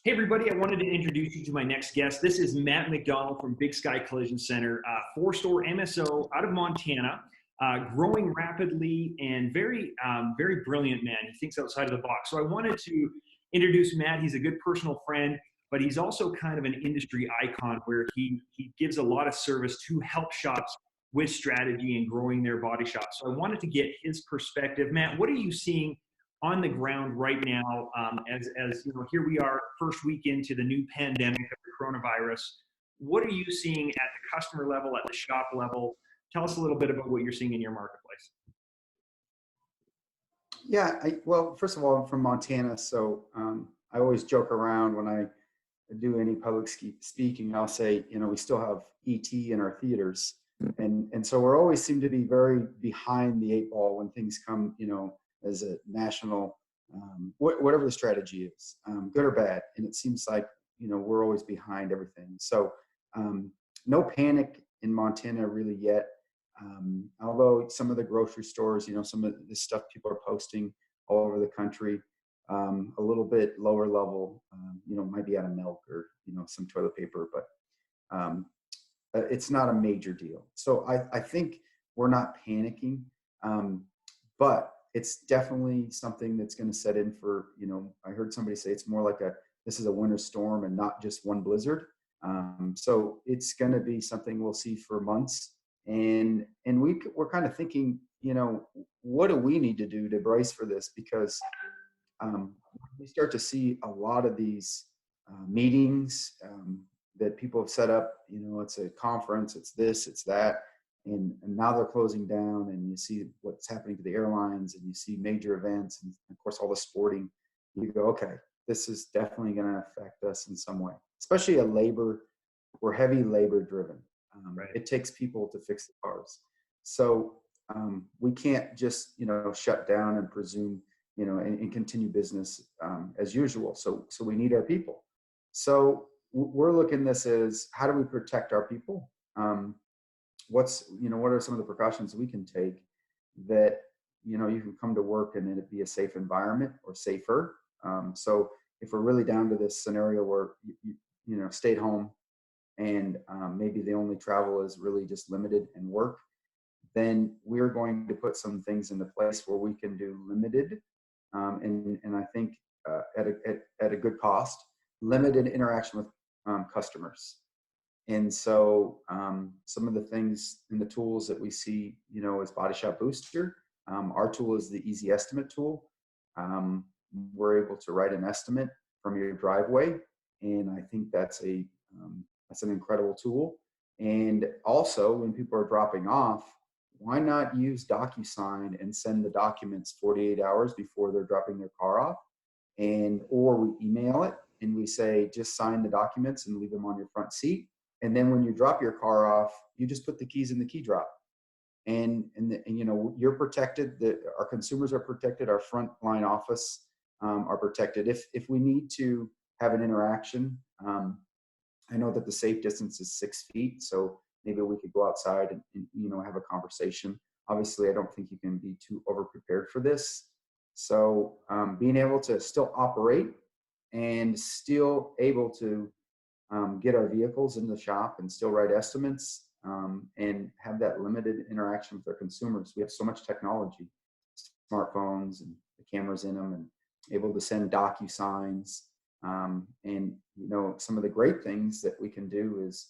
Hey, everybody, I wanted to introduce you to my next guest. This is Matt McDonald from Big Sky Collision Center, four-store MSO out of Montana, growing rapidly and very brilliant man. He thinks outside of the box. So I wanted to introduce Matt. He's a good personal friend, but he's also kind of an industry icon where he gives a lot of service to help shops with strategy and growing their body shop. So I wanted to get his perspective. Matt, what are you seeing on the ground right now, as you know, here we are, first week into the new pandemic of the coronavirus. What are you seeing at the customer level, at the shop level? Tell us a little bit about what you're seeing in your marketplace. Yeah, well, first of all, I'm from Montana, so I always joke around when I do any public speaking. I'll say, we still have ET in our theaters, and so we're always seem to be very behind the eight ball when things come, as a national, whatever the strategy is, good or bad. And it seems like we're always behind everything. So no panic in Montana really yet. Although some of the grocery stores, some of the stuff people are posting all over the country, a little bit lower level, might be out of milk or, some toilet paper, but it's not a major deal. So I think we're not panicking, but it's definitely something that's going to set in for, I heard somebody say it's more like this is a winter storm and not just one blizzard. So it's going to be something we'll see for months. And we're kind of thinking, what do we need to do to brace for this? Because we start to see a lot of these meetings that people have set up. It's a conference, it's this, it's that, and now they're closing down. And you see what's happening to the airlines, and you see major events, and of course all the sporting. You go, okay, this is definitely going to affect us in some way, especially we're heavy labor driven. Right. It takes people to fix the cars. So we can't just, shut down and presume, and continue business as usual. So we need our people. So we're looking at this as, how do we protect our people? What are some of the precautions we can take that, you can come to work and it be a safe environment or safer. So if we're really down to this scenario where, stay at home, and maybe the only travel is really just limited and work, then we're going to put some things into place where we can do limited, and I think at a good cost, limited interaction with customers. And so some of the things and the tools that we see, as Body Shop Booster, our tool is the Easy Estimate tool. We're able to write an estimate from your driveway, and I think that's an incredible tool. And also, when people are dropping off, why not use DocuSign and send the documents 48 hours before they're dropping their car off? Or we email it and we say, just sign the documents and leave them on your front seat. And then when you drop your car off, you just put the keys in the key drop. And you're protected. Our consumers are protected. Our frontline office are protected. If we need to have an interaction, I know that the safe distance is 6 feet, so maybe we could go outside and have a conversation. Obviously, I don't think you can be too over prepared for this. So being able to still operate and still able to get our vehicles in the shop and still write estimates, and have that limited interaction with our consumers. We have so much technology, smartphones and the cameras in them, and able to send DocuSigns. And some of the great things that we can do is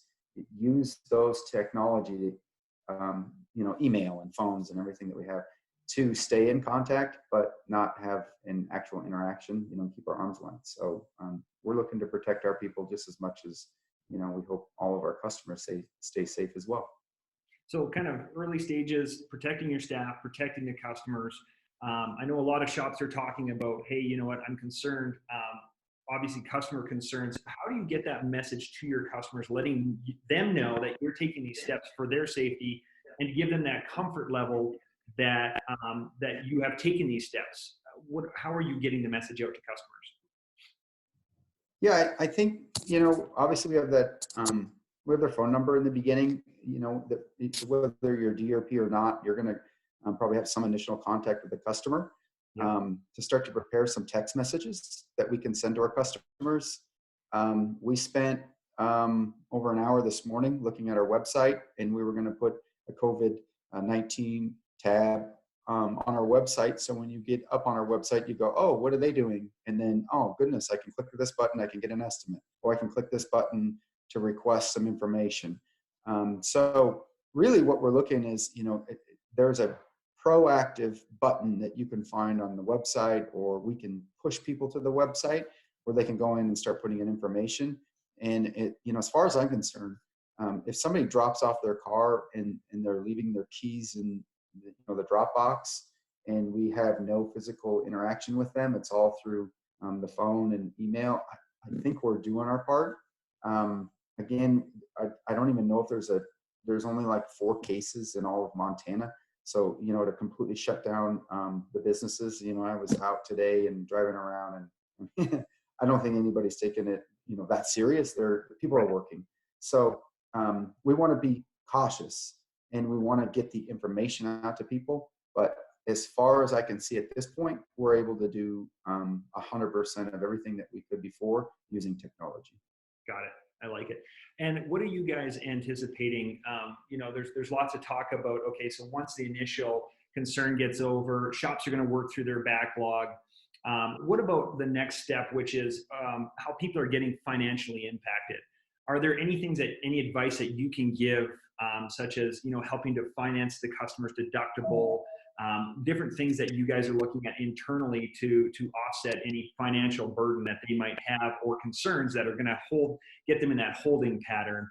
use those technology, email and phones and everything that we have, to stay in contact, but not have an actual interaction, keep our arms length. So we're looking to protect our people just as much as, we hope all of our customers stay safe as well. So kind of early stages, protecting your staff, protecting the customers. I know a lot of shops are talking about, hey, you know what, I'm concerned. Obviously, customer concerns. How do you get that message to your customers, letting them know that you're taking these steps for their safety, and to give them that comfort level that that you have taken these steps? How are you getting the message out to customers? Yeah, I think, obviously we have that, we have their phone number in the beginning, that whether you're DRP or not, you're going to probably have some initial contact with the customer. To start to prepare some text messages that we can send to our customers. We spent over an hour this morning looking at our website, and we were going to put a COVID-19 tab on our website. So when you get up on our website, you go, oh, what are they doing? And then, oh, goodness, I can click this button, I can get an estimate, or I can click this button to request some information. So really what we're looking is, there's a proactive button that you can find on the website, or we can push people to the website where they can go in and start putting in information. And as far as I'm concerned, if somebody drops off their car and they're leaving their keys in the drop box, and we have no physical interaction with them, it's all through the phone and email, I think we're doing our part. Again, I don't even know if there's only like 4 cases in all of Montana. So, to completely shut down the businesses, I was out today and driving around, and I don't think anybody's taking it, that serious. People are working. So we want to be cautious, and we want to get the information out to people. But as far as I can see at this point, we're able to do 100% of everything that we could before using technology. Got it. I like it. And what are you guys anticipating? There's lots of talk about, okay, so once the initial concern gets over, shops are going to work through their backlog. What about the next step, which is how people are getting financially impacted? Are there any advice that you can give, such as, helping to finance the customer's deductible, different things that you guys are looking at internally to offset any financial burden that they might have, or concerns that are going to get them in that holding pattern?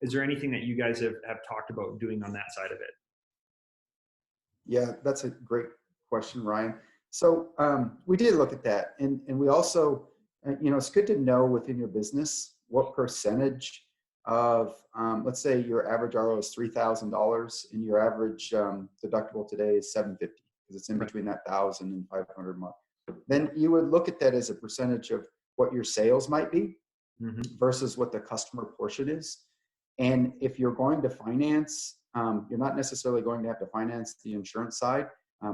Is there anything that you guys have talked about doing on that side of it? Yeah, that's a great question, Ryan. So we did look at that, and we also, it's good to know within your business what percentage of, let's say your average RO is $3,000 and your average deductible today is $750, because it's in between that 1,000 and 500 mark. Then you would look at that as a percentage of what your sales might be versus what the customer portion is. And if you're going to finance, you're not necessarily going to have to finance the insurance side.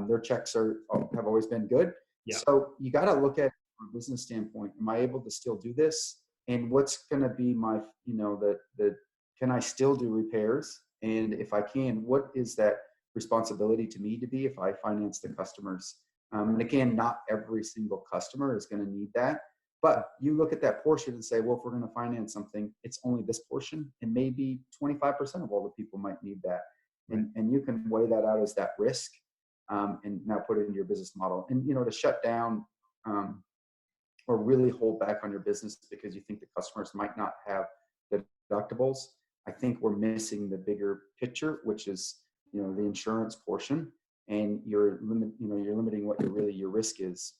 Their checks have always been good. Yeah. So you got to look at from a business standpoint, am I able to still do this? And what's going to be my, can I still do repairs? And if I can, what is that responsibility to me to be if I finance the customers? And again, not every single customer is going to need that. But you look at that portion and say, well, if we're going to finance something, it's only this portion, and maybe 25% of all the people might need that. And you can weigh that out as that risk, and now put it into your business model. And, to shut down or really hold back on your business because you think the customers might not have the deductibles, I think we're missing the bigger picture, which is, the insurance portion. And you're limiting what your risk is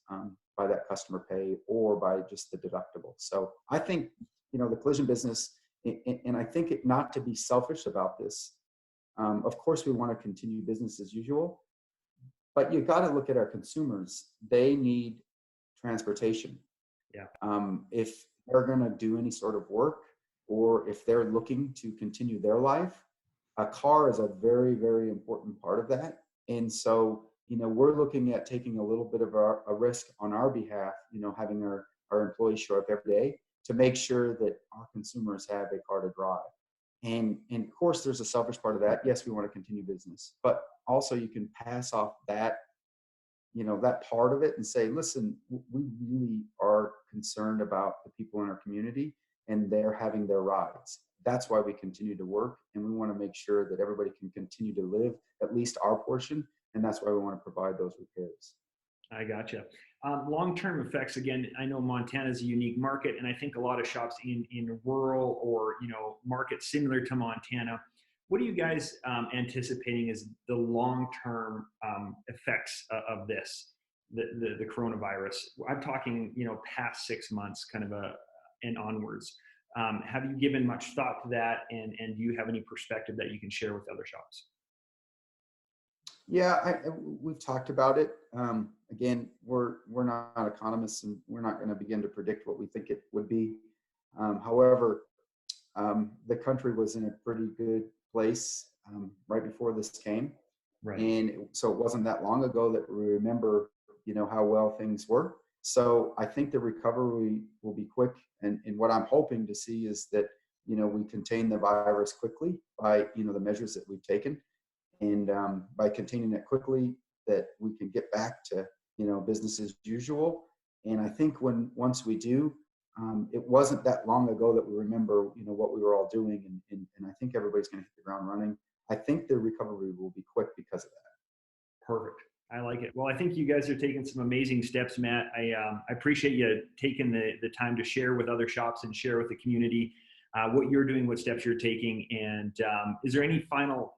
by that customer pay or by just the deductible. So I think, the collision business, and I think not to be selfish about this. Of course, we want to continue business as usual, but you got to look at our consumers. They need transportation. Yeah. If they're going to do any sort of work, or if they're looking to continue their life, a car is a very, very important part of that. And so, we're looking at taking a little bit of a risk on our behalf, having our employees show up every day to make sure that our consumers have a car to drive. And of course, there's a selfish part of that. Yes, we want to continue business, but also you can pass off that, that part of it and say, listen, we really are concerned about the people in our community and they're having their rides. That's why we continue to work, and we want to make sure that everybody can continue to live at least our portion, and that's why we want to provide those repairs. I gotcha. Long-term effects, again, I know Montana is a unique market, and I think a lot of shops in rural or markets similar to Montana. What are you guys anticipating is the long-term effects of this, the coronavirus? I'm talking past 6 months, kind of and onwards. Have you given much thought to that, and do you have any perspective that you can share with other shops? Yeah, we've talked about it. Again, we're not economists, and we're not going to begin to predict what we think it would be. However, the country was in a pretty good place right before this came. Right. And so it wasn't that long ago that we remember, how well things were. So I think the recovery will be quick. And what I'm hoping to see is that, we contain the virus quickly by, the measures that we've taken. And by containing it quickly, that we can get back to, business as usual. And I think once we do, it wasn't that long ago that we remember, what we were all doing. And I think everybody's going to hit the ground running. I think the recovery will be quick because of that. Perfect. I like it. Well, I think you guys are taking some amazing steps, Matt. I appreciate you taking the time to share with other shops and share with the community what you're doing, what steps you're taking. And is there any final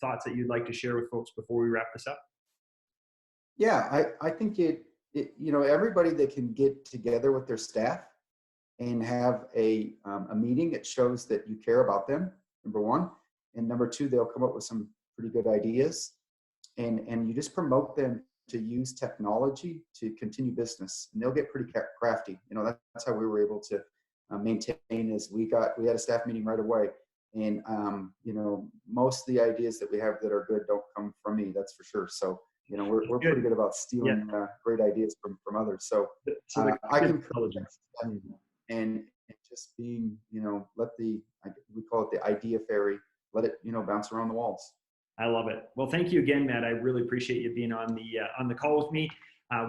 thoughts that you'd like to share with folks before we wrap this up? Yeah, I think everybody that can get together with their staff and have a meeting, it shows that you care about them, number one. And number two, they'll come up with some pretty good ideas. And you just promote them to use technology to continue business, and they'll get pretty crafty. That's how we were able to maintain. As we had a staff meeting right away, and most of the ideas that we have that are good don't come from me, that's for sure. So we're pretty good about stealing great ideas from others. So I can encourage them, and just being, we call it the idea fairy, let it bounce around the walls. I love it. Well, thank you again, Matt. I really appreciate you being on the call with me.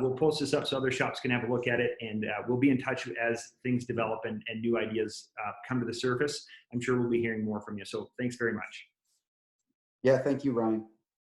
We'll post this up so other shops can have a look at it, and we'll be in touch as things develop and new ideas come to the surface. I'm sure we'll be hearing more from you. So thanks very much. Yeah, thank you, Ryan.